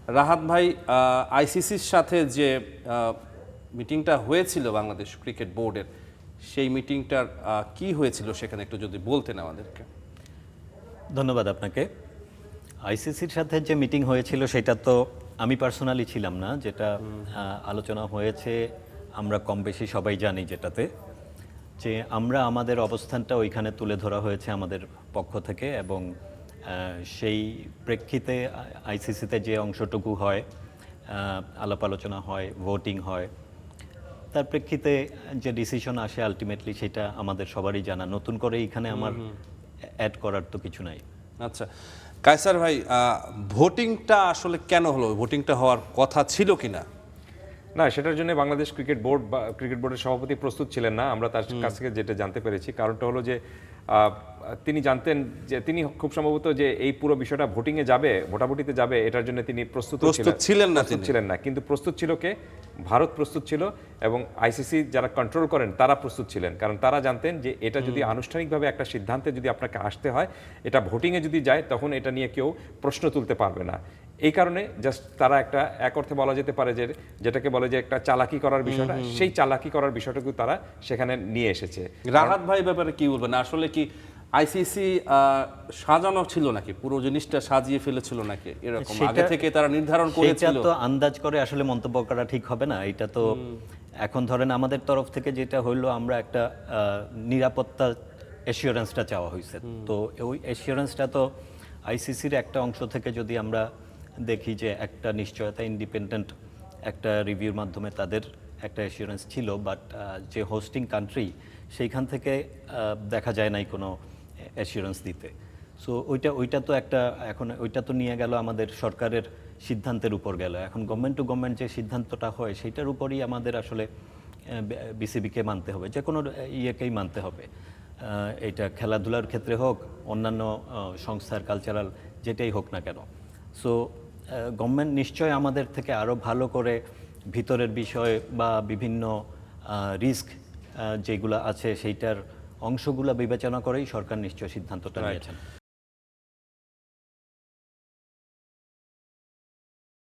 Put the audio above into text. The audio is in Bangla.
রাহাত ভাই, আইসিসির সাথে যে মিটিংটা হয়েছিল বাংলাদেশ ক্রিকেট বোর্ডের, সেই মিটিংটার কি হয়েছিল সেখানে একটু যদি বলতেন আমাদেরকে। ধন্যবাদ আপনাকে। আইসিসির সাথে যে মিটিং হয়েছিল সেটা তো আমি পার্সোনালি ছিলাম না, যেটা আলোচনা হয়েছে আমরা কম বেশি সবাই জানি, যেটাতে যে আমরা আমাদের অবস্থানটা ওইখানে তুলে ধরা হয়েছে আমাদের পক্ষ থেকে, এবং সেই প্রেক্ষিতে আইসিসিতে যে অংশটুকু হয়, আলাপ আলোচনা হয়, ভোটিং হয়, তার প্রেক্ষিতে যে ডিসিশন আসে আলটিমেটলি সেটা আমাদের সবারই জানা। নতুন করে এখানে আমার অ্যাড করার তো কিছু নাই। আচ্ছা কায়সার ভাই, ভোটিংটা আসলে কেন হলো? ভোটিংটা হওয়ার কথা ছিল কিনা? না, সেটার জন্য বাংলাদেশ ক্রিকেট বোর্ড বা ক্রিকেট বোর্ডের সভাপতি প্রস্তুত ছিলেন না। আমরা তার কাছ থেকে যেটা জানতে পেরেছি, কারণটা হলো যে তিনি জানতেন যে তিনি খুব সম্ভবত যে এই পুরো বিষয়টা ভোটিংয়ে যাবে, ভোটাভুটিতে যাবে, এটার জন্য তিনি প্রস্তুত ছিলেন না। কিন্তু প্রস্তুত ছিল কে? ভারত প্রস্তুত ছিল, এবং আইসিসি যারা কন্ট্রোল করেন তারা প্রস্তুত ছিলেন। কারণ তারা জানতেন যে এটা যদি আনুষ্ঠানিকভাবে একটা সিদ্ধান্তে যদি আপনাকে আসতে হয়, এটা ভোটিংয়ে যদি যায়, তখন এটা নিয়ে কেউ প্রশ্ন তুলতে পারবে না। এই কারণে জাস্ট তারা একটা এক অর্থে বলা যেতে পারে যে যেটাকে বলে যে একটা চালাকি করার বিষয়টা, সেই চালাকি করার বিষয়টাকে তারা সেখানে নিয়ে এসেছে। রাহাত ভাই ব্যাপারে কি বলবেন? আসলে কি আইসিসি সাজানো ছিল নাকি, পুরো জিনিসটা সাজিয়ে ফেলেছিল নাকি, এরকম আগে থেকে তারা নির্ধারণ করেছিল? সেটা তো আন্দাজ করে আসলে মন্তব্য করা ঠিক হবে না। এটা তো এখন ধরেন আমাদের তরফ থেকে যেটা হইলো, আমরা একটা নিরাপত্তা এসিওরেন্সটা চাওয়া হয়েছে। তো ওই এসিওরেন্সটা তো আইসিসির একটা অংশ থেকে যদি আমরা দেখি যে একটা নিশ্চয়তা, ইন্ডিপেন্ডেন্ট একটা রিভিউর মাধ্যমে তাদের একটা এসিওরেন্স ছিল, বাট যে হোস্টিং কান্ট্রি সেইখান থেকে দেখা যায় নাই কোনো অ্যাসিওরেন্স দিতে। সো ওইটা তো একটা, এখন ওইটা তো নিয়ে গেল আমাদের সরকারের সিদ্ধান্তের উপর গেল। এখন গভর্নমেন্ট টু গভর্নমেন্ট যে সিদ্ধান্তটা হয় সেটার উপরই আমাদের আসলে বিসিবিকে মানতে হবে, যে কোনো ইয়েকেই মানতে হবে। এটা খেলাধুলার ক্ষেত্রে হোক, অন্যান্য সংস্থার কালচারাল যেটাই হোক না কেন। সো গভর্নমেন্ট নিশ্চয় আমাদের থেকে আরও ভালো করে ভিতরের বিষয় বা বিভিন্ন রিস্ক যেগুলো আছে সেইটার অংশগুলো বিবেচনা করেই সরকার নিশ্চয় সিদ্ধান্তটা নিয়েছেন।